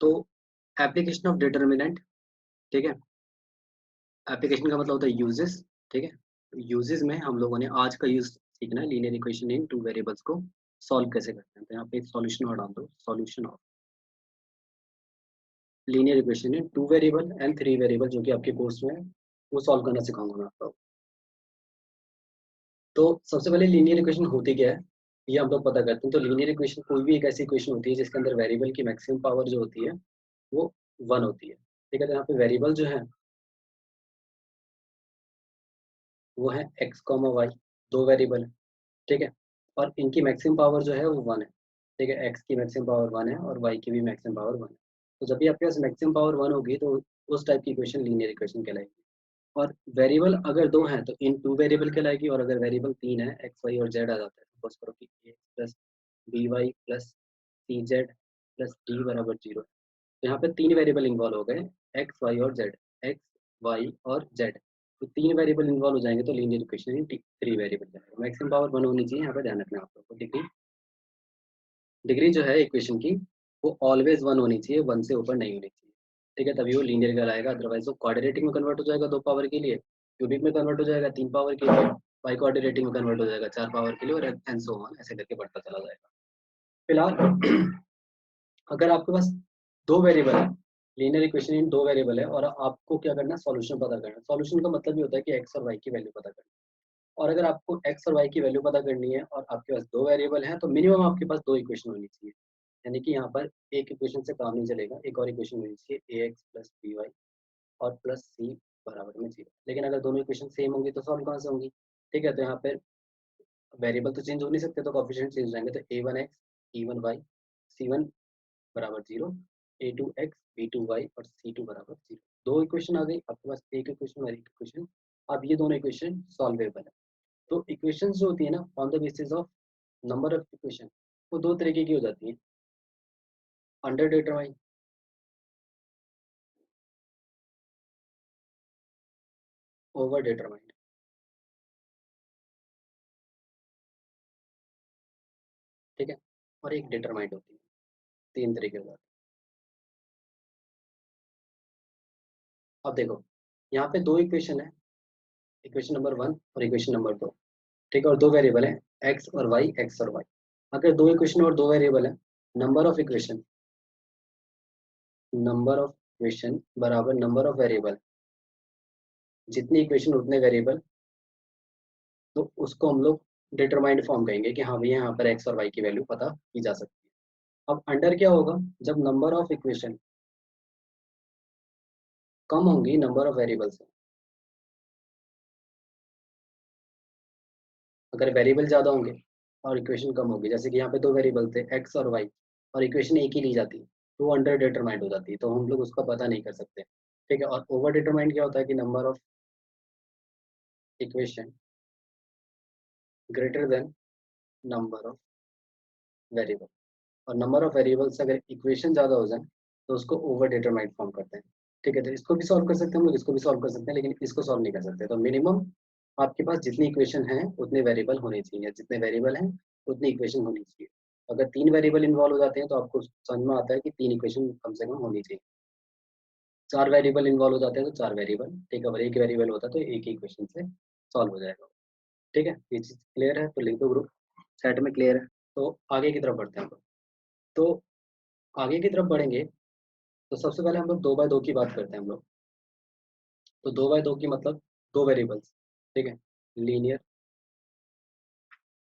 तो application of determinant, ठीक है, एप्लीकेशन का मतलब होता है यूजेस, ठीक है। यूजेस में हम लोगों ने आज का यूज सीखना है, linear equation in two variables को सॉल्व कैसे करते हैं। तो यहाँ पे सॉल्यूशन और डाल दो, solution of linear equation in two variable and three variable, जो कि आपके कोर्स में है, वो सॉल्व करना सिखाऊंगा मैं आपको। तो सबसे पहले लीनियर इक्वेशन होती क्या है, ये हम लोग पता करते हैं। तो लीनियर इक्वेशन कोई भी एक ऐसी इक्वेशन होती है जिसके अंदर वेरिएबल की मैक्सिमम पावर जो होती है वो 1 होती है, ठीक है। तो यहाँ पे वेरिएबल जो है वो है एक्स कॉमा वाई, दो वेरिएबल है, ठीक है। और इनकी मैक्सिमम पावर जो है वो 1 है, ठीक है। एक्स की मैक्सिमम पावर 1 है और वाई की भी मैक्सिमम पावर 1 है। तो जब भी आपके पास मैक्सिमम पावर 1 होगी तो उस टाइप की इक्वेशन लीनियर इक्वेशन कहलाएगी। और वेरिएबल अगर दो हैं तो इन टू वेरिएबल कहलाएगी, और अगर वेरिएबल तीन है, एक्स वाई और जेड आ जाता है, सपोज करो कि ए प्लस बी वाई प्लस सी जेड प्लस डी बराबर 0। तो यहाँ पे तीन वेरिएबल इन्वॉल्व हो गए, एक्स वाई और जेड, एक्स वाई और जेड। तो तीन वेरिएबल इन्वॉल्व हो जाएंगे तो linear equation in three variable जाएगा। मैक्सिमम पावर 1 होनी चाहिए, यहाँ पे ध्यान रखना आप लोगों को। डिग्री डिग्री जो है इक्वेशन की वो ऑलवेज 1 होनी चाहिए, 1 से ऊपर नहीं होनी चाहिए, ठीक है। तभी वो लीनियर कहलाएगा। अदरवाइज वो क्वाड्रेटिक में कन्वर्ट हो जाएगा 2 पावर के लिए, क्यूबिक में कन्वर्ट हो जाएगा 3 पावर के लिए, बाई क्वाड्रेटिक में कन्वर्ट हो जाएगा 4 पावर के लिए, और एंड सो ऑन, ऐसे करके बढ़ता चला जाएगा। फिलहाल अगर आपके पास दो वेरिएबल है, लीनियर इक्वेशन इन दो वेरिएबल है, और आपको क्या करना है, सॉल्यूशन पता करना है। सॉल्यूशन का मतलब ये होता है कि एक्स और वाई की वैल्यू पता करनी है। और अगर आपको एक्स और वाई की वैल्यू पता करनी है और आपके पास दो वेरिएबल हैं, तो मिनिमम आपके पास दो इक्वेशन होनी चाहिए। यानी कि यहाँ पर एक इक्वेशन से काम नहीं चलेगा, एक और इक्वेशन होनी चाहिए, ए एक्स प्लस बी वाई और प्लस सी बराबर में 0। लेकिन अगर दोनों इक्वेशन सेम होंगी तो सॉल्व कहाँ से होंगी, ठीक है। तो यहाँ पर वेरिएबल तो चेंज हो नहीं सकते, तो कोएफिशिएंट चेंज हो जाएंगे। तो a one x, e one y, c one बराबर 0, a two x, b two y और सी टू बराबर 0। दो इक्वेशन आ गई आपके पास, एक इक्वेशन और एक इक्वेशन। अब ये दोनों इक्वेशन सॉल्वेबल है। तो इक्वेशंस जो होती है ना, on the basis of number of equation, वो दो तरीके की हो जाती है, अंडर डिटरमाइन, ओवर डिटरमाइंड, ठीक है, और एक डिटरमाइंड होती है। तीन तरीके हो जाते हैं। अब देखो, यहाँ पे दो इक्वेशन है, इक्वेशन नंबर 1 और इक्वेशन नंबर 2, ठीक है। और दो वेरिएबल है, एक्स और वाई, एक्स और वाई। अगर दो इक्वेशन और दो वेरिएबल है, number of equation, number of equation बराबर नंबर ऑफ वेरिएबल, जितनी इक्वेशन उतने वेरिएबल, तो उसको हम लोग डिटरमाइंड फॉर्म कहेंगे कि हाँ भैया यहाँ पर एक्स और वाई की वैल्यू पता की जा सकती है। अब अंडर क्या होगा, जब नंबर ऑफ इक्वेशन कम होंगी नंबर ऑफ वेरिएबल से। अगर वेरिएबल ज्यादा होंगे और इक्वेशन कम होगी, जैसे कि यहाँ पे दो वेरिएबल थे एक्स और वाई, और इक्वेशन एक ही ली जाती तो वो अंडर डिटरमाइंड हो जाती है, तो हम लोग उसका पता नहीं कर सकते, ठीक है। और ओवर डिटरमाइंड क्या होता है कि number of equation greater than number of variable, और नंबर ऑफ वेरिएबल से अगर इक्वेशन ज़्यादा हो जाए तो उसको ओवर डिटरमाइंड फॉर्म करते हैं, ठीक है। तो इसको भी सॉल्व कर सकते हैं हम लोग, इसको भी सॉल्व कर सकते हैं, लेकिन इसको सॉल्व नहीं कर सकते। तो मिनिमम आपके पास जितनी इक्वेशन है उतने वेरिएबल होने चाहिए, जितने वेरिएबल हैं उतनी इक्वेशन होनी चाहिए। अगर तीन वेरिएबल इन्वॉल्व हो जाते हैं तो आपको समझ में आता है कि तीन इक्वेशन कम से कम होनी चाहिए। चार वेरिएबल इन्वॉल्व हो जाते हैं तो चार वेरिएबल, ठीक है। और एक वेरिएबल होता है तो एक ही इक्वेशन से सॉल्व हो जाएगा, ठीक है। ये चीज़ क्लियर है तो लिख दो ग्रुप चैट में, क्लियर है। तो आगे की तरफ बढ़ते हैं हम लोग। तो आगे की तरफ बढ़ेंगे तो सबसे पहले हम लोग दो बाय दो की बात करते हैं हम लोग। तो दो बाय दो की मतलब दो वेरिएबल्स, ठीक है, linear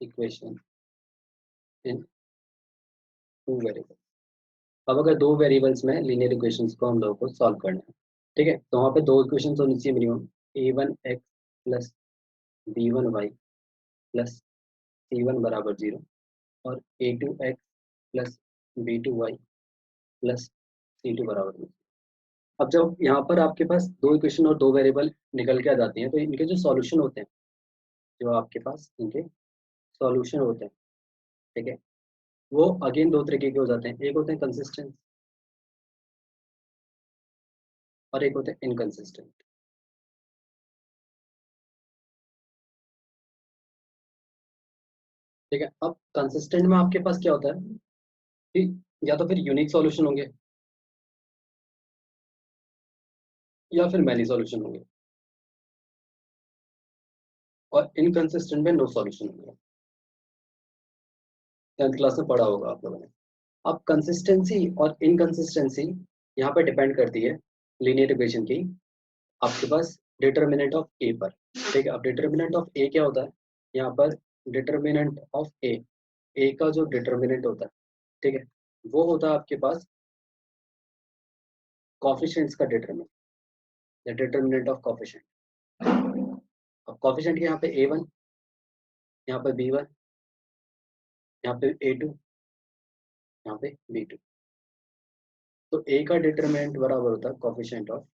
equation in two variable. अब अगर दो वेरिएबल्स में लीनियर इक्वेशंस को हम लोगों को सॉल्व करना है, ठीक है, तो वहाँ पे दो इक्वेशंस होनी चाहिए minimum, a one x plus b one y plus c one बराबर 0, और a two x plus b two y plus c two बराबर 0। अब जब यहाँ पर आपके पास दो इक्वेशन और दो वेरिएबल निकल के आ जाती हैं तो इनके जो सॉल्यूशन होते हैं, जो आपके पास इनके सॉल्यूशन होते हैं, ठीक है, वो अगेन दो तरीके के हो जाते हैं। एक होते हैं कंसिस्टेंट और एक होते हैं इनकंसिस्टेंट, ठीक है। अब कंसिस्टेंट में आपके पास क्या होता है कि या तो फिर यूनिक सॉल्यूशन होंगे, या फिर मैनी सॉल्यूशन होंगे, और इनकंसिस्टेंट में नो सॉल्यूशन होंगे। 10th क्लास में पढ़ा होगा आप लोगों ने। अब कंसिस्टेंसी और इनकंसिस्टेंसी यहाँ पर डिपेंड करती है लीनियर इक्वेशन की आपके पास डिटर्मिनेंट ऑफ ए पर। ठीक है, अब डिटर्मिनेंट ऑफ ए क्या होता है, यहाँ पर डिटर्मिनेंट ऑफ ए का जो डिटर्मिनेंट होता है, ठीक है, वो होता है आपके पास कॉफिशिएंट्स का डिटर्मिनेंट, या डिटर्मिनेंट ऑफ कॉफिशिएंट। अब कॉफिशिएंट के यहाँ पे A1, यहाँ पे B1, यहाँ पे A2, यहाँ पे B2। तो ए का डिटरमिनेंट बराबर होता है coefficient of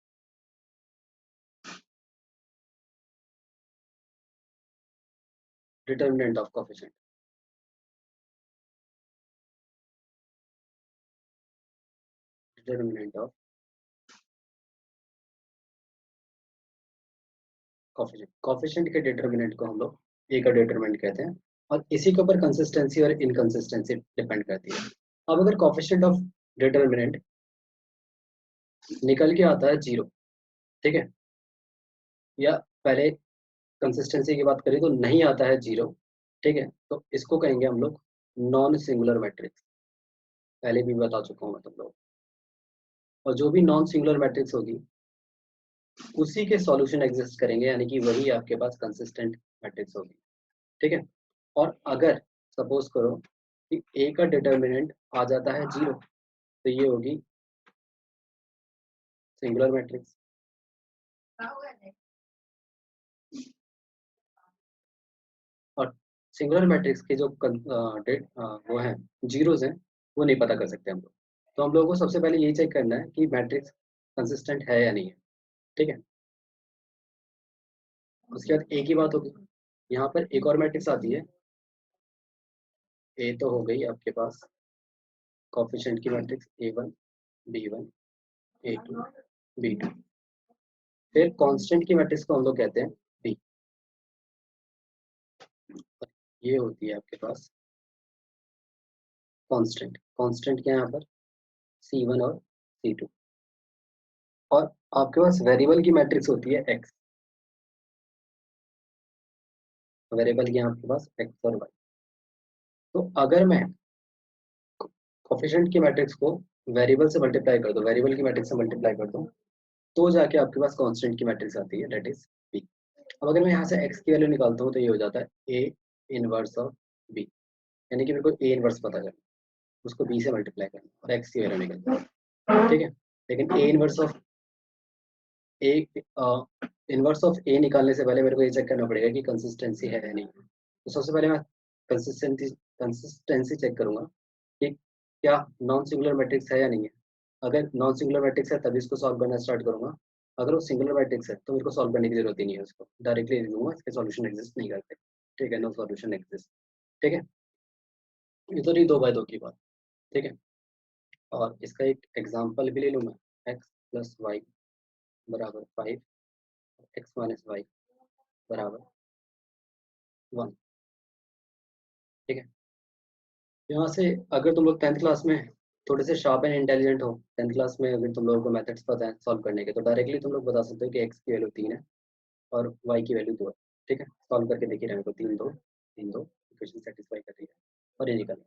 determinant of coefficient, determinant of coefficient. Coefficient के डिटरमिनेंट को हम लोग ए का डिटरमिनेंट कहते हैं, और इसी के ऊपर कंसिस्टेंसी और इनकंसिस्टेंसी डिपेंड करती है। अब अगर कॉफिशिएंट ऑफ डिटरमिनेंट निकल के आता है 0, ठीक है, या पहले कंसिस्टेंसी की बात करें तो नहीं आता है 0, ठीक है, तो इसको कहेंगे हम लोग नॉन सिंगुलर मैट्रिक्स। पहले भी बता चुका हूँ मैं तुम लोग। और जो भी नॉन सिंगुलर मैट्रिक्स होगी उसी के सॉल्यूशन एग्जिस्ट करेंगे, यानी कि वही आपके पास कंसिस्टेंट मैट्रिक्स होगी। ठीक है, और अगर सपोज करो कि ए का डिटर्मिनेंट आ जाता है 0, तो ये होगी सिंगुलर मैट्रिक्स। और सिंगुलर मैट्रिक्स के जो वो हैं, जीरोज हैं, वो नहीं पता कर सकते हम लोग। तो हम लोगों को सबसे पहले यही चेक करना है कि मैट्रिक्स कंसिस्टेंट है या नहीं है। ठीक है, उसके बाद ए की बात होगी। यहाँ पर एक और मैट्रिक्स आती है, ए तो हो गई आपके पास कोफिशिएंट की matrix A1 B1 A2 B2। फिर कांस्टेंट की मैट्रिक्स को हम लोग कहते हैं B। ये होती है आपके पास कांस्टेंट। कांस्टेंट क्या है यहाँ पर C1 और C2। और आपके पास वेरिएबल की मैट्रिक्स होती है X। वेरिएबल की आपके पास X और Y। तो अगर मैं कोफिशिएंट की मैट्रिक्स को वेरिएबल से मल्टीप्लाई कर दूं, वेरिएबल की मैट्रिक्स से मल्टीप्लाई कर दूं, तो जाके आपके पास कांस्टेंट की मैट्रिक्स आती है, दैट इज B। अब अगर मैं यहाँ से x की वैल्यू निकालता हूँ तो ये हो जाता है A इनवर्स ऑफ B, यानी कि मेरे को A इनवर्स पता करना, उसको B से मल्टीप्लाई करना और x की वैल्यू निकलती है। ठीक है, लेकिन A inverse of A inverse of A निकालने से पहले मेरे को ये चेक करना पड़ेगा कि कंसिस्टेंसी है या नहीं। तो सबसे पहले मैं कंसिस्टेंसी चेक करूंगा कि क्या नॉन सिंगुलर मैट्रिक्स है या नहीं है। अगर नॉन सिंगुलर मैट्रिक्स है तभी इसको सॉल्व करना स्टार्ट करूंगा। अगर वो सिंगुलर मैट्रिक्स है तो मेरे को सॉल्व करने की जरूरत ही नहीं है, उसको डायरेक्टली लिख दूंगा, इसके सॉल्यूशन एग्जिस्ट नहीं करते। ठीक है, नो सॉल्यूशन एग्जिस्ट। ठीक है, ये तो रही 2 बाय 2 की बात। ठीक है, और इसका एक एग्जाम्पल भी ले लूँ मैं। एक्स प्लस वाई बराबर 5, एक्स माइनस वाई बराबर 1। ठीक है, यहाँ से अगर तुम लोग 10th क्लास में थोड़े से शार्प एंड इंटेलिजेंट हो, 10th क्लास में अगर तुम लोगों को मेथड्स पता है सॉल्व करने के, तो डायरेक्टली तुम लोग बता सकते हो कि एक्स की वैल्यू 3 है और वाई की वैल्यू 2 है। ठीक है, सॉल्व करके देखिए मेरे को 3 2 इक्वेशन सेटिस्फाई कर रही है और ये निकल।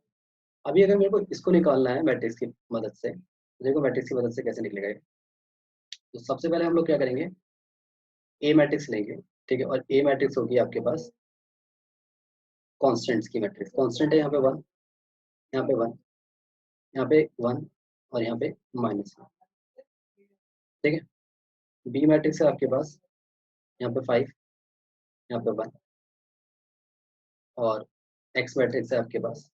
अभी अगर मेरे को इसको निकालना है मैट्रिक्स की मदद से, तो देखो मैट्रिक्स की मदद से कैसे निकलेगा ये। तो सबसे पहले हम लोग क्या करेंगे, ए मैट्रिक्स लेंगे। ठीक है, और ए मैट्रिक्स होगी आपके पास कॉन्स्टेंट्स की मैट्रिक्स। कॉन्स्टेंट है यहाँ पे 1, यहाँ पे 1, यहाँ पे 1 और यहाँ पे -1। ठीक है, बी मैट्रिक्स है आपके पास यहाँ पे 5, यहाँ पे 1, और एक्स मैट्रिक्स है आपके पास,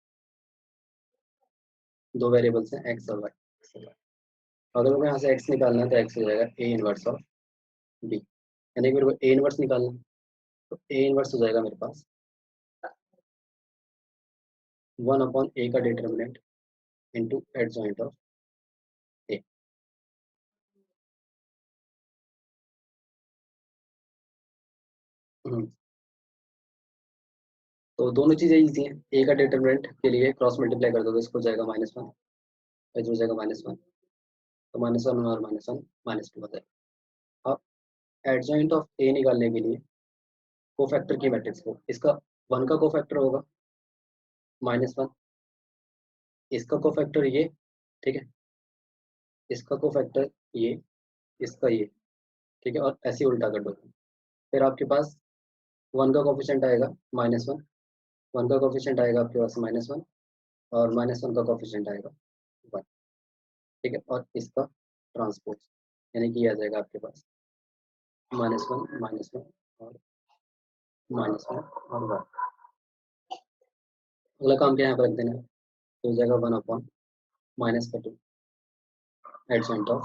2 वेरिएबल्स हैं एक्स और वाई। अगर मेरे को यहाँ से एक्स निकालना है तो एक्स हो जाएगा ए इनवर्स ऑफ बी, यानी कि मेरे को ए इनवर्स निकालना है, तो ए इनवर्स हो जाएगा मेरे पास 1/a का डिटर्मिनेंट इंटू एडजॉइंट ऑफ ए। तो दोनों चीज़ें ईजी हैं। ए का डिटर्मिनेंट के लिए क्रॉस मल्टीप्लाई कर दो तो इसको हो जाएगा -1, एच हो जाएगा -1, तो -1 और -1 -2 हो जाएगा। एडजॉइंट ऑफ ए निकालने के लिए कोफैक्टर की मैट्रिक्स को, इसका 1 का कोफैक्टर होगा -1, इसका कोफैक्टर ये, ठीक है, इसका कोफैक्टर ये, इसका ये, ठीक है, और ऐसे ही उल्टा कर दो। फिर आपके पास 1 का कोफिशिएंट आएगा -1, 1 का कोफिशिएंट आएगा आपके पास -1, और -1 का कोफिशिएंट आएगा 1, ठीक है, और इसका ट्रांसपोज यानी कि ये आ जाएगा आपके पास -1 -1 और -1 और 1। अगला काम क्या यहाँ पर रख देना है, तो हो जाएगा 1/-2 एडजॉइंट ऑफ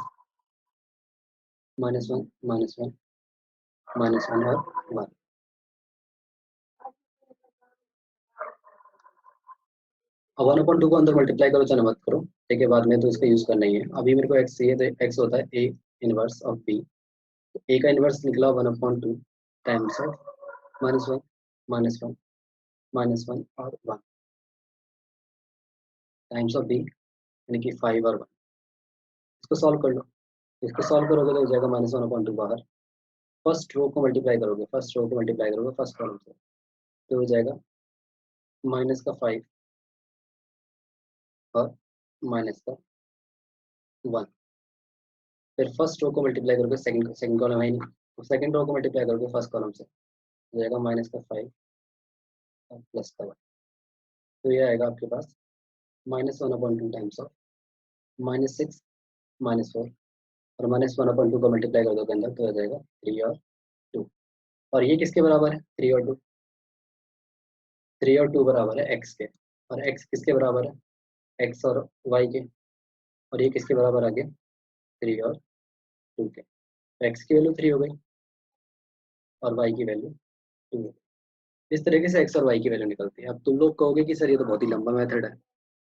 -1 -1 -1 और 1। अब 1/2 को अंदर मल्टीप्लाई करो चाहे मत करो, ठीक है, बाद में तो इसका यूज करना ही है। अभी मेरे को एक्स चाहिए, तो एक्स होता है ए इनवर्स ऑफ बी, ए का इनवर्स निकला 1/2 टाइम्स ऑफ -1 -1 -1 और 1 टाइम्स ऑफ बी यानी कि 5 और 1। इसको सॉल्व कर लो, इसको सॉल्व करोगे तो हो जाएगा -1/2 बाहर। फर्स्ट रो को मल्टीप्लाई करोगे, फर्स्ट रो को मल्टीप्लाई करोगे फर्स्ट कॉलम से, तो हो जाएगा -5 और -1। फिर फर्स्ट रो को मल्टीप्लाई करोगे सेकंड सेकंड कॉलम है नहीं, तो सेकंड रो को मल्टीप्लाई करोगे फर्स्ट कॉलम से, हो जाएगा -5 और +1। तो ये आएगा आपके पास -1/2 टाइम्स ऑफ -6 -4, और -1/2 को मल्टीप्लाई कर दोगे अंदर तो हो जाएगा 3 और 2। और ये किसके बराबर है, 3 और 2, 3 और 2 बराबर है x के, और x किसके बराबर है, x और y के, और ये किसके बराबर आ गया, 3 और 2 के। तो x की वैल्यू 3 हो गई और y की वैल्यू 2 हो गई। इस तरीके से x और y की वैल्यू निकलती है। अब तुम लोग कहोगे कि सर ये तो बहुत ही लंबा मेथड है,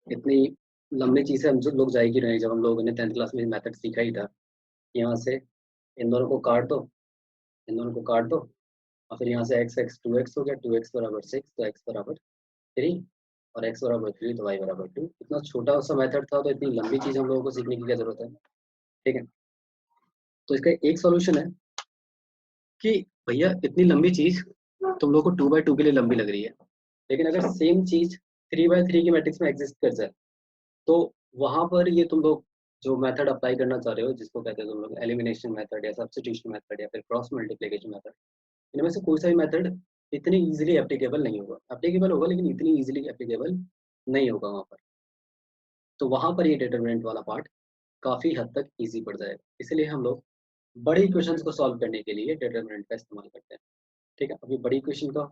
इतनी लंबी चीज़ें हम लोग जाएगी नहीं, जब हम लोगों ने 10th क्लास में मेथड सीखा ही था। यहाँ से इन दोनों को काट दो, इन दोनों को काट दो, और फिर यहाँ से x 2x हो गया, 2x बराबर 6 तो x बराबर 3, और x बराबर 3 तो y बराबर 2। इतना छोटा सा मेथड था, तो इतनी लंबी चीज़ हम लोगों को सीखने की क्या जरूरत है, ठीक है। तो इसका एक सॉल्यूशन है कि भैया इतनी लंबी चीज़ तुम लोग को 2/2 के लिए लंबी लग रही है, लेकिन अगर सेम चीज़ 3/3 की मैट्रिक्स में एग्जिस्ट कर जाए, तो वहां पर ये तुम लोग जो मेथड अप्लाई करना चाह रहे हो, जिसको कहते हैं तुम लोग एलिमिनेशन मेथड या सब्स्टिट्यूशन मेथड या फिर क्रॉस मल्टीप्लिकेशन मेथड, इनमें से कोई सा भी मेथड इतनी इजीली एप्लीकेबल नहीं होगा, एप्लीकेबल होगा लेकिन इतनी इजीली एप्लीकेबल नहीं होगा वहाँ पर। तो वहाँ पर ये डिटरमिनेंट वाला पार्ट काफ़ी हद तक ईजी पड़ जाएगा, इसलिए हम लोग बड़ी इक्वेशंस को सॉल्व करने के लिए डिटरमिनेंट का इस्तेमाल करते हैं, ठीक है। अभी बड़ी इक्वेशन का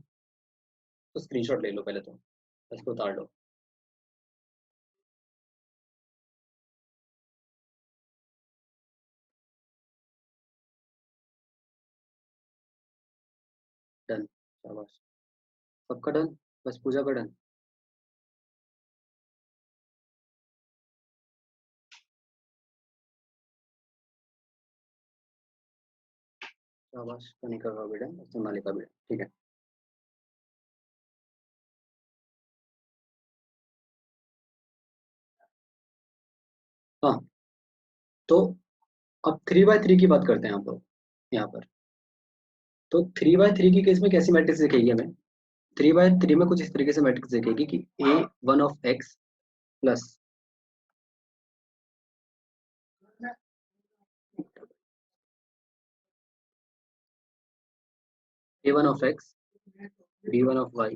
तो स्क्रीनशॉट ले लो पहले, तो इसको उतार लो। डन, शाबाश, सबका डन, बस पूजा का डन। शाबाश, कनिका का भी डन, सोनाली का भी डन, ठीक है। हाँ, तो अब 3/3 की बात करते हैं हम लोग यहाँ पर। तो 3/3 की केस में कैसी मैट्रिक्स दिखेगी हमें, 3/3 में कुछ इस तरीके से मैट्रिक्स दिखेगी कि A1 of x plus A1 of x, B1 of y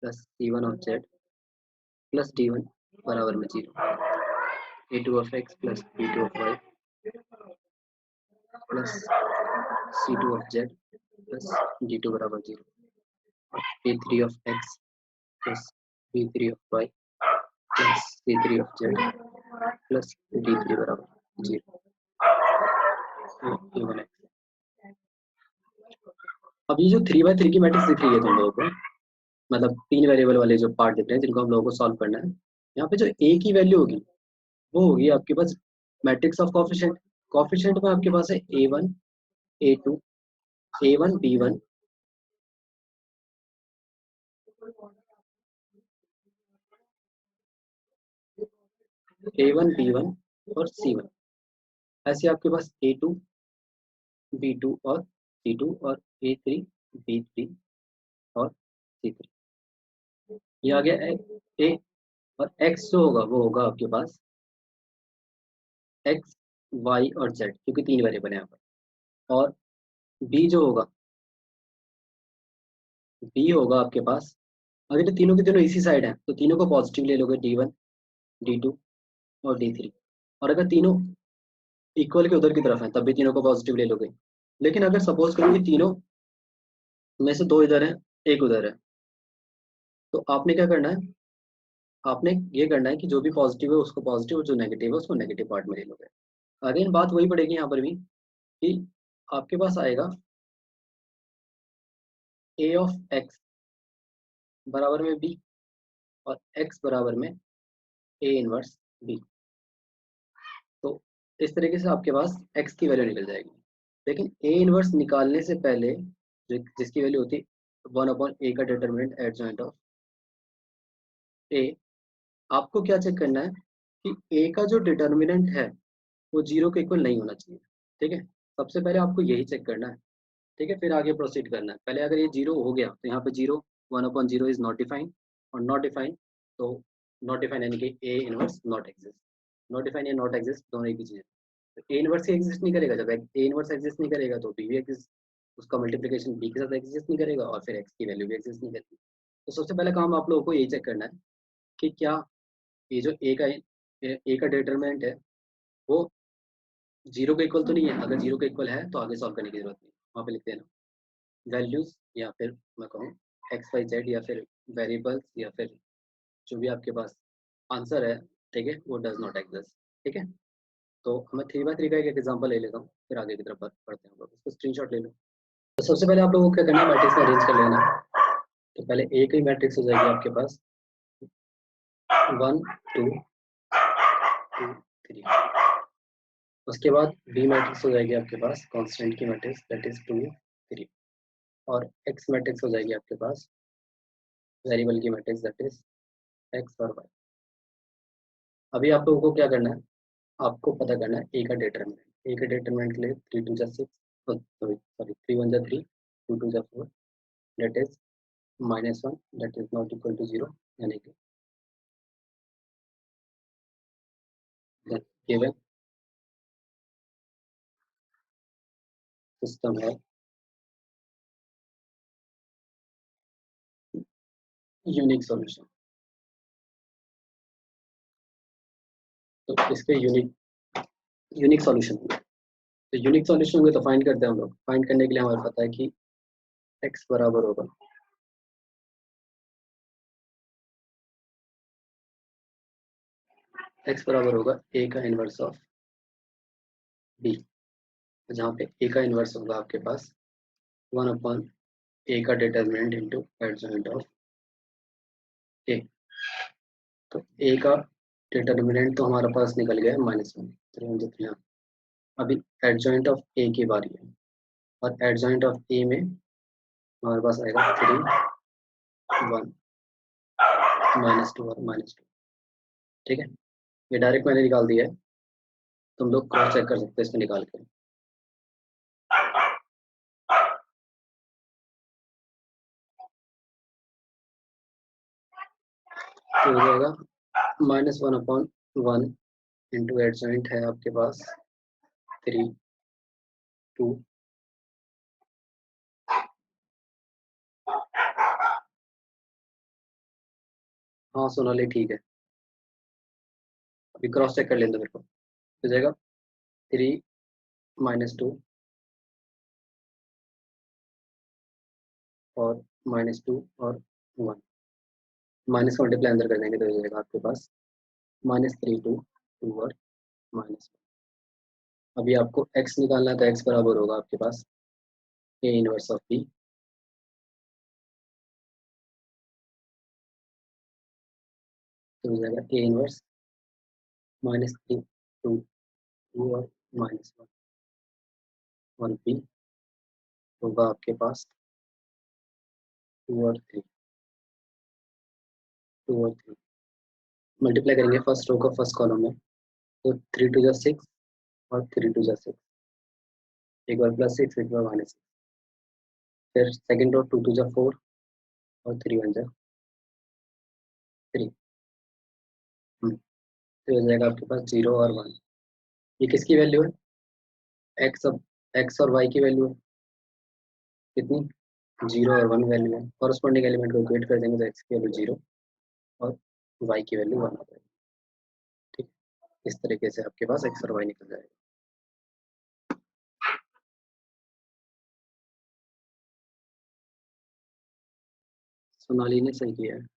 plus C1 of z plus D1 बराबर में 0, A2 of x plus B2 of y plus C2 of z plus D2 बराबर 0, और A3 of x plus B3 of y plus C3 of z plus D3 बराबर 0। अब ये जो 3/3 की matrix दिख रही है तुम लोगों को, मतलब 3 वेरिएबल वाले जो पार्ट दिख रहे हैं जिनको हम लोगों को सॉल्व करना है, यहाँ पे जो a की वैल्यू होगी वो होगी आपके पास मैट्रिक्स ऑफ कोफिशिएंट। कोफिशिएंट में आपके पास है A1 A2 A1 B1 A1 B1 और C1, ऐसे आपके पास A2 B2 और C2 और A3 B3 और C3। ये आ गया ए। और X जो होगा वो होगा आपके पास X, Y और Z, क्योंकि 3 वेरिएबल है यहाँ पर। और B जो होगा, B होगा आपके पास, अगर तो तीनों के तीनों इसी साइड है तो तीनों को पॉजिटिव ले लोगे, D1 D2 और D3। और अगर तीनों इक्वल के उधर की तरफ है तब भी तीनों को पॉजिटिव ले लोगे। लेकिन अगर सपोज करो कि तीनों में से दो इधर है, एक उधर है, तो आपने क्या करना है, आपने ये करना है कि जो भी पॉजिटिव है उसको पॉजिटिव और जो नेगेटिव है उसको नेगेटिव पार्ट में ले लोगे। अगेन बात वही पड़ेगी यहाँ पर भी कि आपके पास आएगा A ऑफ X बराबर में B और X बराबर में A इनवर्स B। तो इस तरीके से आपके पास X की वैल्यू निकल जाएगी। लेकिन A इनवर्स निकालने से पहले जिसकी वैल्यू होती है 1/A का डिटरमिनेंट एडजॉइंट ऑफ A, आपको क्या चेक करना है कि A का जो डिटरमिनेंट है वो 0 के इक्वल नहीं होना चाहिए। ठीक है, सबसे पहले आपको यही चेक करना है। ठीक है, फिर आगे प्रोसीड करना है। पहले अगर ये 0 हो गया तो यहाँ पे 0, 1/0 इज नॉट डिफाइंड, और नॉट डिफाइंड तो नॉट डिफाइंड यानी कि A inverse not exist. Not defined या नॉट एग्जिस्ट दोनों एक ही चीज़ है। तो A इनवर्स ही एग्जिस्ट नहीं करेगा, जब A इनवर्स एग्जिस्ट नहीं करेगा तो B भी एग्जिस्ट, उसका मल्टीप्लिकेशन B के साथ एग्जिस्ट नहीं करेगा और फिर X की वैल्यू भी एग्जिस्ट नहीं करेगी। तो सबसे पहले काम आप लोगों को यही चेक करना है कि क्या ये जो A का डिटरमिनेंट है वो 0 के इक्वल तो नहीं है। अगर 0 के इक्वल है तो आगे सॉल्व करने की जरूरत नहीं, वहाँ पे लिख देना वैल्यूज, या फिर मैं कहूँ XYZ, या फिर वेरिएबल्स, या फिर जो भी आपके पास आंसर है, ठीक है, वो डज नॉट एग्जिस्ट। ठीक है, तो मैं 3x3 का एक एग्जांपल ले लेता हूँ, फिर आगे की तरफ पढ़ते हैं हम लोग। इसको स्क्रीनशॉट ले लो। तो सबसे पहले आप लोगों को क्या करना है, मैट्रिक्स में अरेंज कर लेना है। तो पहले ए की मैट्रिक्स हो जाएगी आपके पास 1 2 2 3। उसके बाद बी मैट्रिक्स हो जाएगी आपके पास कांस्टेंट की मैट्रिक्स, दैट इज 2 3। और एक्स मैट्रिक्स हो जाएगी आपके पास वेरिएबल की मैट्रिक्स, दैट इज एक्स और वाई। अभी आप लोगों को क्या करना है, आपको पता करना है ए का डिटरमिनेंट। ए का डिटरमिनेंट के लिए 3 2 6, sorry 3 1 3, 2 2 4, that is -1, that is not equal to 0, यानी कि गिवन सिस्टम है यूनिक सॉल्यूशन। तो इसके यूनिक सॉल्यूशन होंगे। तो यूनिक सॉल्यूशन होंगे तो फाइंड करते हैं हम लोग। फाइंड करने के लिए हमें पता है कि x बराबर होगा a का इनवर्स ऑफ b, जहाँ पे a का इनवर्स होगा आपके पास 1/a का determinant into adjoint of a। तो a का डिटरमिनेंट तो हमारे पास निकल गया -1, 3 1। अभी एडजॉइंट ऑफ a की बारी है, और एडजॉइंट ऑफ a में हमारे पास आएगा 3 1 -2 और -2। ठीक है, ये डायरेक्ट मैंने निकाल दिया है, तुम लोग क्रॉस चेक कर सकते हो इसको निकाल के। तो हो जाएगा -1/1 इंटू एडजॉइंट है आपके पास 3 2। हाँ सोनाली ठीक है, अभी क्रॉस चेक कर लेते मेरे को। हो जाएगा 3 -2 और -2 और 1, माइनस का मल्टीप्लाई अंदर कर देंगे तो हो जाएगा आपके पास -3 2 2 और -1। अभी आपको x निकालना है तो x बराबर होगा आपके पास a इनवर्स ऑफ b। तो हो जाएगा a इनवर्स -3 2 2 और -1, और b होगा आपके पास 2 और 3, 2 और 3। मल्टीप्लाई करेंगे फर्स्ट रो का फर्स्ट कॉलम में, तो 3 2 जा 6 और 3 2 जा 6, एक बार +6 एक बार -6। फिर सेकंड रो 2 2 जा 4 और 3 1 जा 3। तो हो जाएगा आपके पास 0 और 1। ये किसकी वैल्यू है? एक्स। अब एक्स और वाई की वैल्यू है कितनी? 0 और 1 वैल्यू है। कॉरस्पॉन्डिंग एलिमेंट को इक्वेट कर देंगे तो एक्स की वैल्यू 0 और वाई की वैल्यू 1 आ जाएगी। ठीक, इस तरीके से आपके पास एक्स और वाई निकल जाएगा। सोनाली ने सही किया है।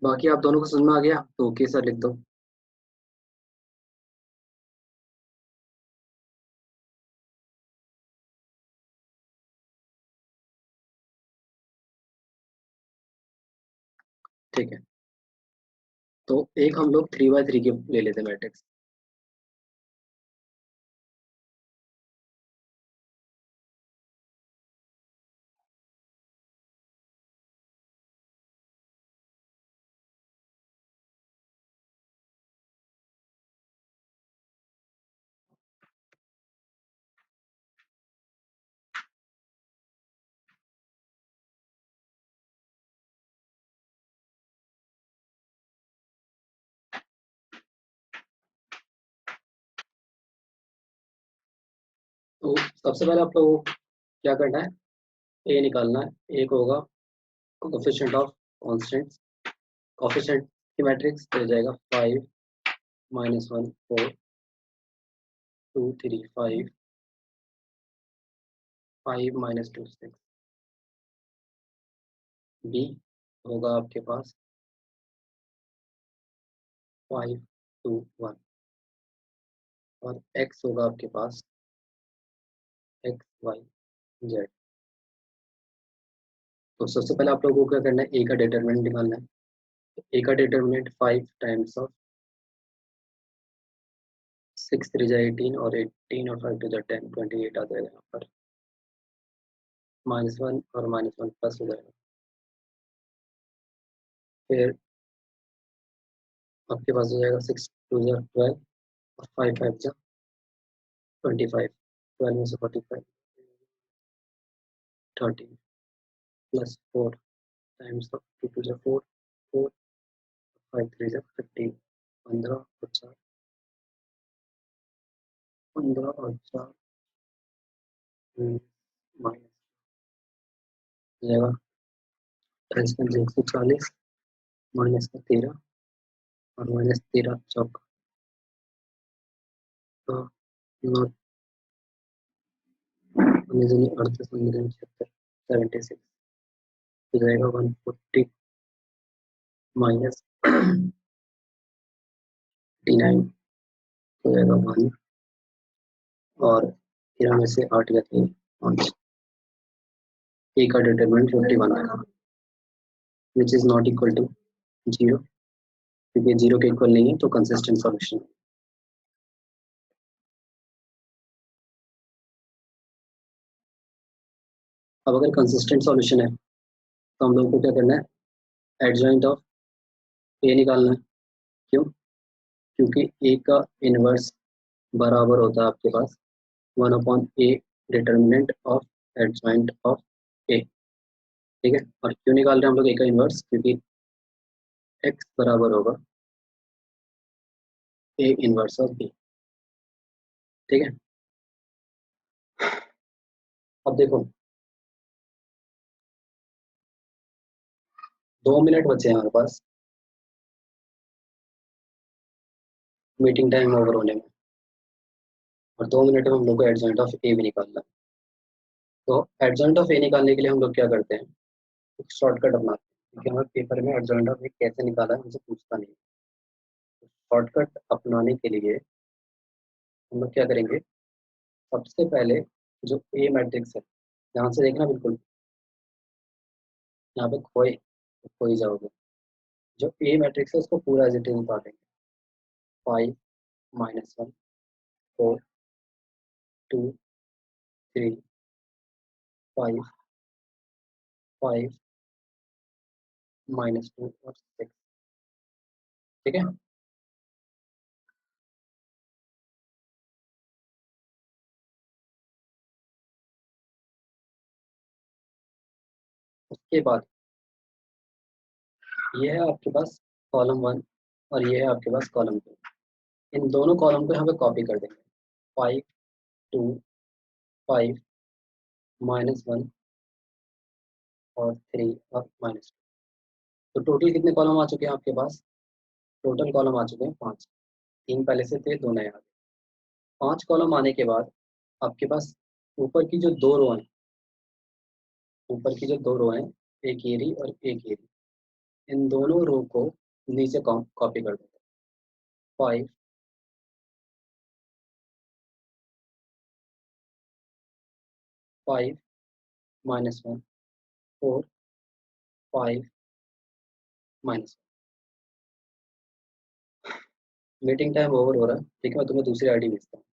बाकी आप दोनों को समझ में आ गया तो ओके सर लिख दो। ठीक है, तो एक हम लोग 3 by 3 की ले लेते हैं मैट्रिक्स। तो सबसे पहले आप लोगों को क्या करना है? ए निकालना है। एक होगा कोफिशिएंट ऑफ कांस्टेंट्स। कोफिशिएंट की मैट्रिक्स हो जाएगा 5 -1 4 2 3 5 5 -2 6। बी होगा आपके पास 5 2 1 और एक्स होगा आपके पास एक्स वाई जेड। तो सबसे पहले आप लोगों को क्या करना है? ए का डिटरमिनेंट निकालना है। तो ए का डिटरमिनेंट 5 टाइम्स ऑफ 6 3 जा 18 और 18 और 5 2 जा 10 28 आ जाएगा यहाँ पर। -1 और -1 प्लस हो जाएगा। फिर आपके पास हो जाएगा 6 2 जा 12 और 5 5 जा 25। 12 में से 45 30 प्लस 4 टाइम्स ऑफ 2 2 जा 4 4 5 3 जा 15 15 और 4 15 और 4 माइनस हो जाएगा 140 माइनस का 13 और -13 चौका। तो नौ 38 76 76 हो जाएगा 140 -89 हो जाएगा 1 और 13 में से 8 गया 3 5। ए का डिटरमिनेंट 51 है which is not equal to 0 क्योंकि 0 के इक्वल नहीं है तो कंसिस्टेंट सॉल्यूशन। अब अगर कंसिस्टेंट सॉल्यूशन है तो हम लोगों को क्या करना है? एडजॉइंट ऑफ ए निकालना है। क्यों? क्योंकि ए का इनवर्स बराबर होता है आपके पास 1/a determinant of adjoint of A. ठीक है, और क्यों निकाल रहे हैं हम लोग ए का इनवर्स? क्योंकि एक्स बराबर होगा ए इनवर्स ऑफ बी। ठीक है, अब देखो 2 मिनट बचे हैं हमारे पास मीटिंग टाइम ओवर होने में, और 2 मिनट में हम लोग को एडजॉइंट ऑफ ए भी निकालना है। तो एडजॉइंट ऑफ ए निकालने के लिए हम लोग क्या करते हैं? एक शॉर्टकट अपनाते हैं, क्योंकि हमारे पेपर में एडजॉइंट ऑफ ए कैसे निकाला है हमसे पूछता नहीं। शॉर्टकट अपनाने के लिए हम लोग क्या करेंगे? सबसे पहले जो ए मैट्रिक्स है, ध्यान से देखना बिल्कुल, यहाँ पे खोई जाओगे। जो ए मैट्रिक्स है उसको पूरा एज इट इज निकालेंगे। 5 -1 4 2 3 5 5 -2 और 6। ठीक है, के बाद ये है आपके पास कॉलम 1 और ये है आपके पास कॉलम 2। इन दोनों कॉलम को यहाँ पे कॉपी कर देंगे। 5 2 5 -1 और 3 और -2। तो टोटल कितने कॉलम आ चुके हैं आपके पास? टोटल कॉलम आ चुके हैं 5। 3 पहले से थे, 2 नए आ गए। 5 कॉलम आने के बाद आपके पास ऊपर की जो 2 रो हैं, ऊपर की जो 2 रो हैं, एक ये रही और एक ये रही, इन दोनों रो को नीचे कॉपी कर देते हैं। 5 5 -1 4 5 -1। मीटिंग टाइम ओवर हो रहा है, ठीक है, मैं तुम्हें दूसरी आईडी भेजता हूँ।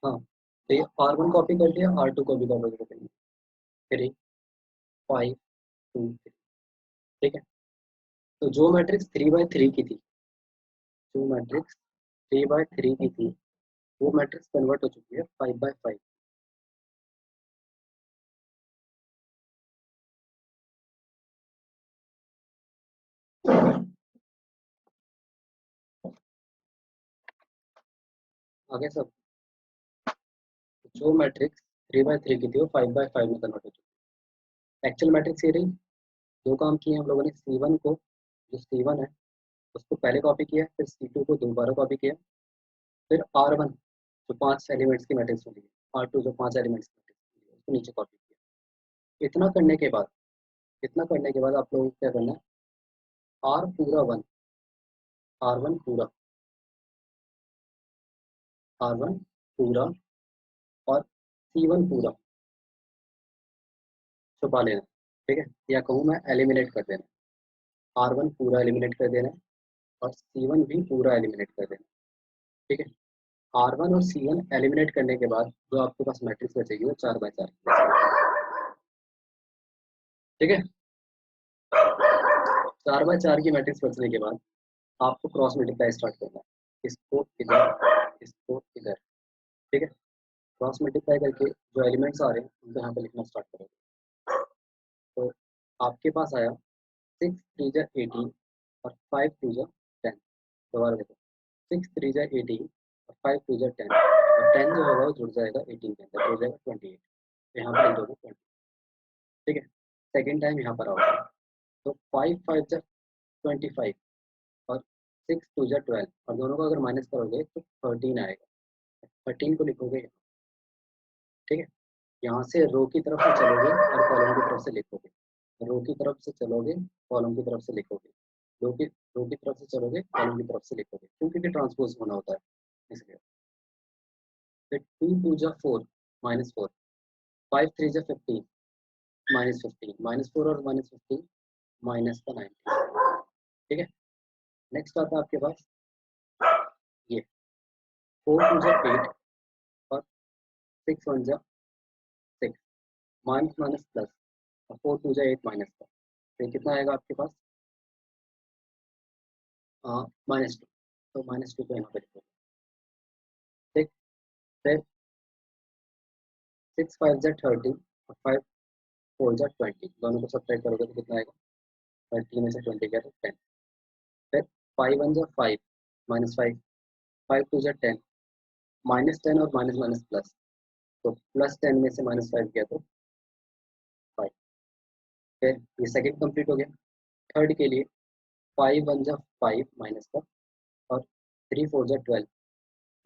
हाँ, तो ये R1 कॉपी कर लिया, R2 कॉपी कॉपी कर लिया। 3 5 2 3। ठीक है, तो जो मैट्रिक्स 3/3 की थी, जो मैट्रिक्स 3/3 की थी, वो मैट्रिक्स कन्वर्ट हो चुकी है 5/5। आगे सब, जो मैट्रिक्स 3/3 की थी वो 5/5 में कन्वर्ट हो चुकी है। एक्चुअल मैट्रिक्स ये रही। दो काम किए हम लोगों ने, C1 को, जो C1 है उसको पहले कॉपी किया, फिर C2 को दोबारा कॉपी किया, फिर R1 जो 5 एलिमेंट्स की मैट्रिक्स होती है, R2 जो 5 एलिमेंट्स की मैट्रिक्स होती है, उसको नीचे कॉपी किया। इतना करने के बाद, इतना करने के बाद आप लोगों को क्या करना है? R पूरा 1, R1 पूरा, R1 पूरा और C1 पूरा छुपा लेना। ठीक है, या कहूँ मैं एलिमिनेट कर देना। R1 पूरा एलिमिनेट कर देना और C1 भी पूरा एलिमिनेट कर देना। ठीक है, R1 और C1 एलिमिनेट करने के बाद जो आपके पास मैट्रिक्स बचेगी वो 4/4। ठीक है, 4/4 की मैट्रिक्स बचने के बाद आपको क्रॉस मल्टीप्लाई स्टार्ट करना है। इसको इधर, इसको इधर। ठीक है, क्रॉस मल्टीप्लाई करके जो एलिमेंट्स आ रहे हैं उनको यहाँ पे लिखना स्टार्ट करोगे। तो आपके पास आया 6 3 जा 18 और 5 2 जा 10। दोबारा देखो, 6 3 जा 18 और 5 2 जा 10, और 10 जो होगा वो जुड़ जाएगा 18 के अंदर, हो जाएगा 28। तो यहाँ पर लिख दोगे 20। ठीक है, सेकेंड टाइम यहाँ पर आओगे तो 5 5 जा 25 और 6 2 जा 12, और दोनों को अगर माइनस करोगे तो 13 आएगा। 13 को लिखोगे यहाँ। ठीक है, यहाँ से रो की तरफ से चलोगे और कॉलम की तरफ से लिखोगे। रो की तरफ से चलोगे, कॉलम की तरफ से लिखोगे। रो की तरफ से चलोगे, कॉलम की तरफ से लिखोगे, क्योंकि ट्रांसपोज होना होता है इसलिए। फिर 2 2 जा 4 -4, 5 3 जा 15 -15, -4 और -15 माइनस का 90। ठीक है, नेक्स्ट आता है आपके पास ये 4 2 जा 8 और 6 1 जा 6, माइनस माइनस प्लस, और 4 2 जा 8 माइनस का, फिर कितना आएगा आपके पास? -2। तो -2 को यहाँ पे लिखो। ठीक, फिर 6 5 जा 30 और 5 4 जा 20, दोनों को सब्ट्रैक्ट करोगे तो कितना आएगा? 30 में से 20 गया तो 10। फिर 5 1 जा 5 -5, 5 2 जा 10, -10 और माइनस माइनस प्लस, तो +10 में से -5 गया तो 5। फिर ये सेकंड कंप्लीट हो गया। थर्ड के लिए 5 1 जा 5 माइनस का, और 3 4 जा 12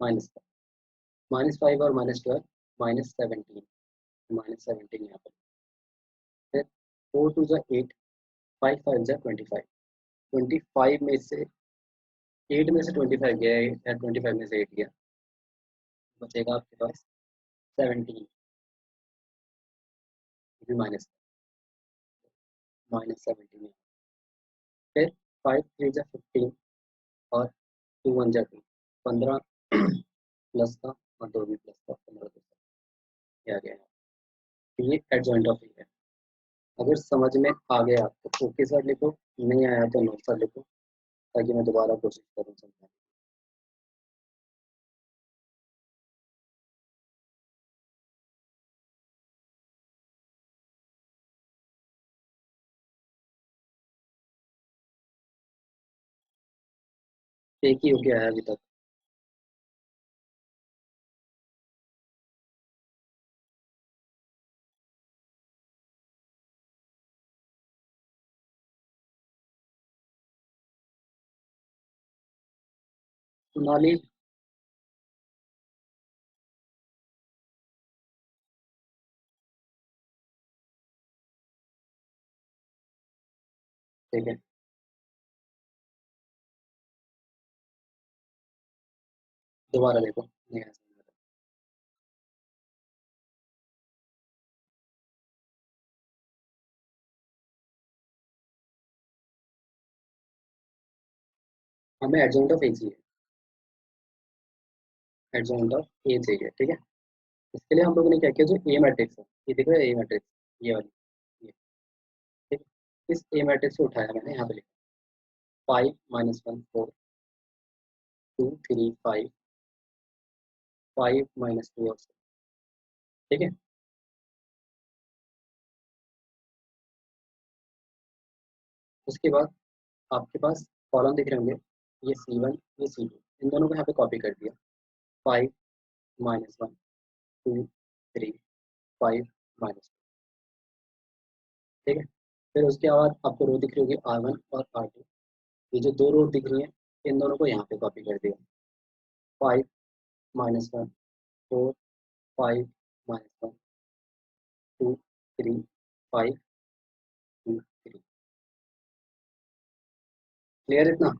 -5 और -12 -17 -17 यहाँ पर। फिर 4 2 जा 8 5 5 जा 25 25 में से 8 में से 25 गया है या 25 में से 8 गया, बचेगा आपके पास 17 भी -17। फिर 5 3 जा 15 और 2 1 जा 2 15 प्लस का और 2 भी प्लस का 15 आ गया है। तो ये एडजॉइंट ऑफ ए है। अगर समझ में आ गया तो ओके सर लिखो, नहीं आया तो नो सर लिखो, ताकि मैं दोबारा कोशिश करूँ समझाने की। एक ही हो गया है अभी तक। सोनाली ठीक है, दोबारा देखो, नहीं आया समझ में। हमें एडजॉइंट ऑफ ए चाहिए, एडजॉइंट ऑफ ए चाहिए, ठीक है। इसके लिए हम लोगों ने क्या किया, जो ए मैट्रिक्स है, ये देखो ए मैट्रिक्स, ये वाली, ये ठीक है। इस ए मैट्रिक्स को उठाया मैंने, यहाँ पे लिखा 5 -1 4 2 3 5 5 -2 और 6, ठीक है। उसके बाद आपके पास कॉलम दिख रहे होंगे, ये C1 ये C2, इन दोनों को यहाँ पे कॉपी कर दिया। 5 -1 2 3 5 -2, ठीक है। फिर उसके बाद आपको रो दिख रही होगी R1 और R2, ये जो दो रो दिख रही हैं, इन दोनों को यहाँ पे कॉपी कर दिया। 5 -1 4 5 -1 2 3 5 2 3, क्लियर इतना?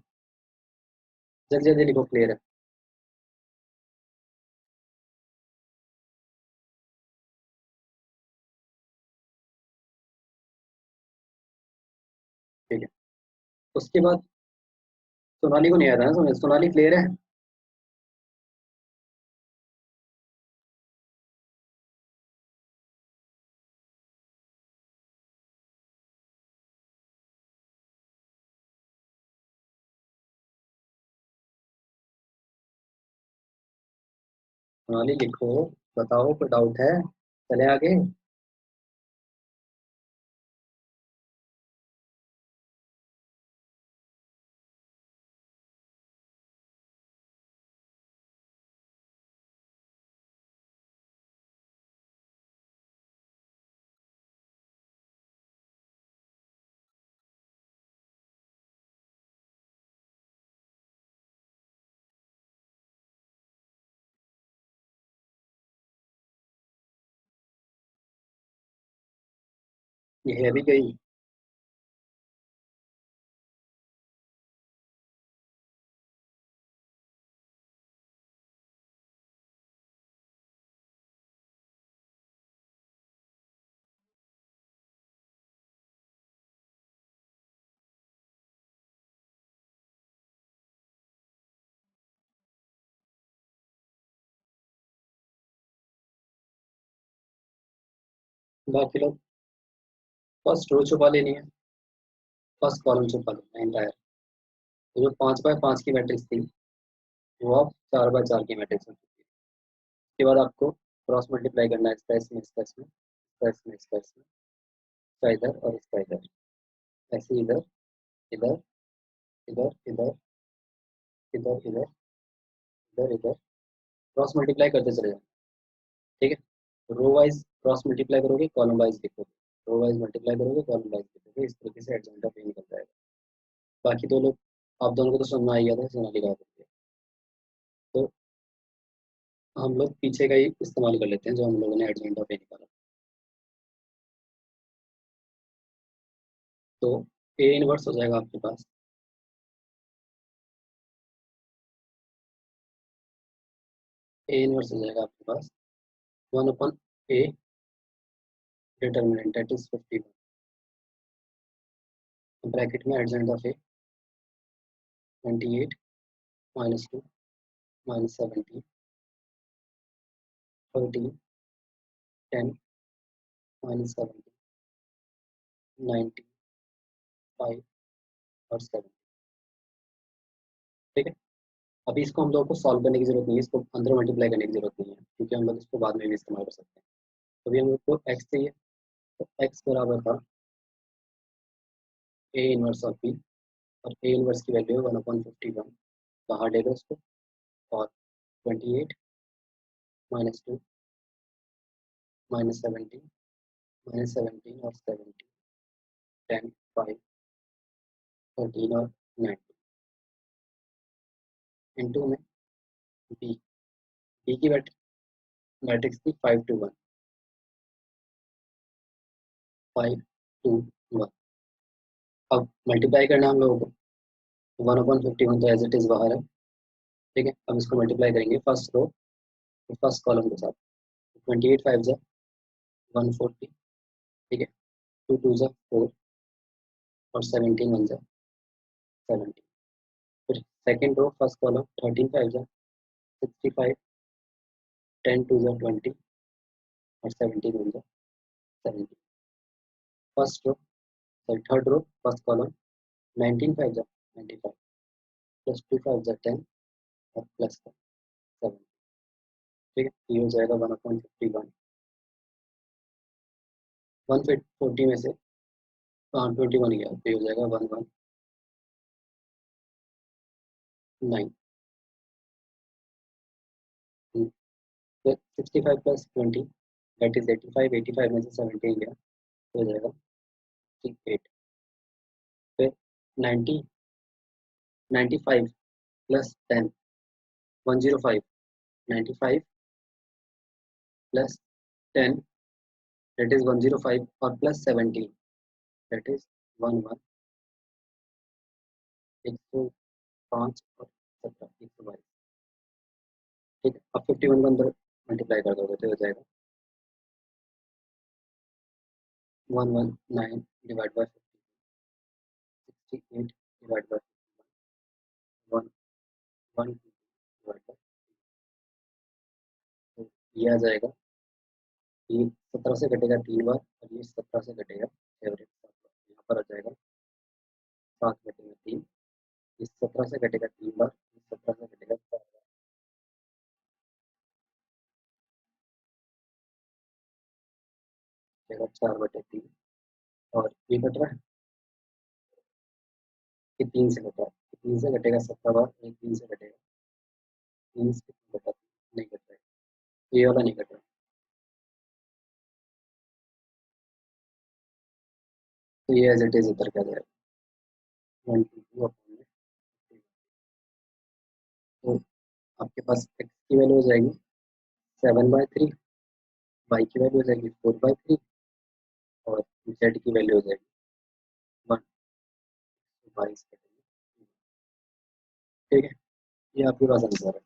जल्दी जल्दी लिखो, क्लियर है? ठीक है। उसके बाद सोनाली को नहीं आया था ना, समझ, सोनाली क्लियर है? सोनाली लिखो, बताओ, कोई डाउट है? चले आगे। ये है भी गई। बाकी लोग फर्स्ट रो छुपा लेनी है, फर्स्ट कॉलम छुपा लेना एंटायर। तो जो 5 बाय 5 की मैट्रिक्स थी, वो अब 4 बाय 4 की मैट्रिक्स हो चुकी है। उसके बाद आपको क्रॉस मल्टीप्लाई करना है, इसका इसमें, इसका इसमें, इसका इसमें, इसका इसमें, इसका इधर और इसका इधर, ऐसे इधर इधर इधर इधर इधर इधर इधर इधर, क्रॉस मल्टीप्लाई करते चले जाओ, ठीक है। रो वाइज क्रॉस मल्टीप्लाई करोगे, कॉलम वाइज लिखोगे, रो वाइज मल्टीप्लाई करोगे, कॉलम वाइज लिखोगे, इस तरीके से एडजॉइंट ऑफ ए निकल जाएगा। बाकी दो लोग, आप दोनों को तो समझ में आ ही गया था, सोनाली का करके। हम लोग पीछे का ही इस्तेमाल कर लेते हैं जो हम लोगों ने एडजेंट ऑफ ए निकाला। तो ए इनवर्स हो जाएगा आपके पास, ए इनवर्स हो जाएगा आपके पास 1/a determinant that is 51, bracket में एडजेंट ऑफ ए 28 -2 -17 13 10 -17 90 5 और 7। ठीक है, अभी इसको हम लोग को सॉल्व करने की जरूरत नहीं है, इसको अंदर मल्टीप्लाई करने की जरूरत नहीं है क्योंकि हम लोग इसको बाद में भी इस्तेमाल कर सकते हैं। तो अभी हम लोग को x चाहिए, तो x बराबर था a इनवर्स ऑफ b, और a इनवर्स की वैल्यू है 1/51, बाहर ले लो उसको, और 28 -2 -17 -17 और 17 10 5 13 और 90 इनटू में b, b की मैट्रिक्स थी 5 to 1 5 to 1। अब मल्टीप्लाई करना हम लोगों को 1/51 तो एज इट इज बाहर है। ठीक है, अब इसको मल्टीप्लाई करेंगे फर्स्ट रो फर्स्ट कॉलम के साथ। 28 5 जा 140, ठीक है, 2 2 जा 4 और 17 1 जा 70। फिर सेकेंड रो फर्स्ट कॉलम 13 5 जा 65, 10 2 जा 20 और 17 1 जा 70। First row sorry third row first column 19 5 जा 95, प्लस 2 5 जा 10 और प्लस 7। ठीक है, ये हो जाएगा 1/51। 140 में से 21 गया तो ये हो जाएगा 119। 65 प्लस 20 दैट इज 85, 85 में से 17 गया तो हो जाएगा 68। फिर 90 95 प्लस 10 105, 95 प्लस 10 दैट इज 105 और प्लस 17 दैट इज 11 105 और 17 122। ठीक है, अब 51 को अंदर मल्टीप्लाई कर दोगे तो हो जाएगा 119 divide by 68 divide by 1 divide by, तो ये आ जाएगा, ये 17 से कटेगा 3 बार और ये 17 से कटेगा एवरेज 7 बार, यहाँ पर आ जाएगा 7 कटेगा 3, इस 17 से कटेगा 3 बार, इस 17 से कटेगा 4 बार, कटेगा 4/3। और ये कट रहा है, ये 3 से कट रहा है, 3 से कटेगा 17 बार, ये 3 से कटेगा, 3 से कटा नहीं कट रहा है, ये वाला नहीं कट रहा, तो ये एज इट इज उतर का जाएगा 122 तो आपके पास x की वैल्यू हो जाएगी 7/3, y की वैल्यू हो जाएगी 4/3 और z की वैल्यू हो जाएगी 1/22। ठीक है, ये आपके पास आंसर है।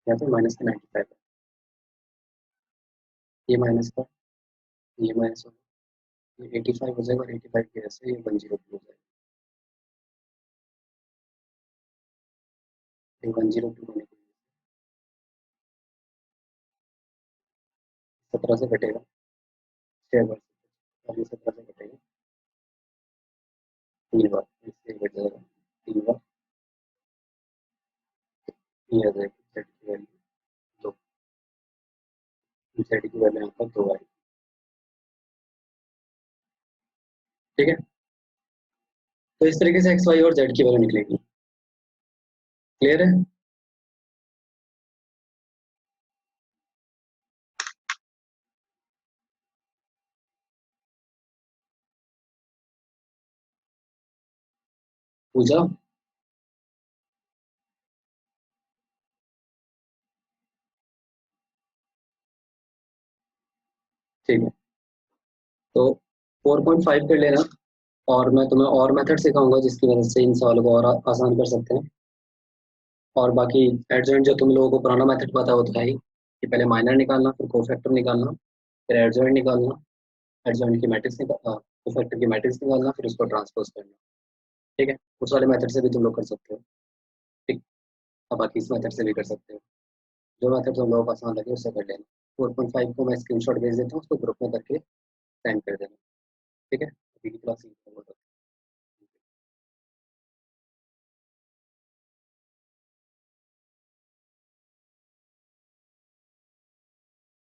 या तो माइनस का 95 है, ये माइनस का, ये माइनस होगा, ये 85 हो जाएगा और 85 की वजह से ये 102 हो जाएगा, ये 102 होने की 17 से कटेगा 6 बार, और ये 17 से कटेगा 3 बार, इससे कट जाएगा 3 बार, ये आ जाएगी z की वैल्यू 2, z की वैल्यू यहाँ पर 2 आएगी। ठीक है, तो इस तरीके से एक्स वाई और जेड की वैल्यू निकलेगी। क्लियर है? पूजा। ठीक है, तो 4.5 कर लेना। और मैं तुम्हें और मेथड सिखाऊंगा जिसकी वजह से इन सवालों को और आसान कर सकते हैं। और बाकी एडजॉइंट जो तुम लोगों को पुराना मेथड पता होता है ही, कि पहले माइनर निकालना, फिर कोफैक्टर निकालना, फिर एडजॉइंट निकालना, एडजॉइंट की मैट्रिक्स निकाल, कोफैक्टर की मैट्रिक्स निकालना, फिर उसको ट्रांसपोज करना। ठीक है, उस वाले मेथड से भी तुम लोग कर सकते हो। ठीक। अब बाकी इस मेथड से भी कर सकते हो, जो मेथड तुम लोगों को आसान लगे उससे कर लेना। 4.5 को मैं स्क्रीन शॉट भेज देता हूँ, उसको ग्रुप में करके सेंड कर देना। ठीक है, अभी की क्लास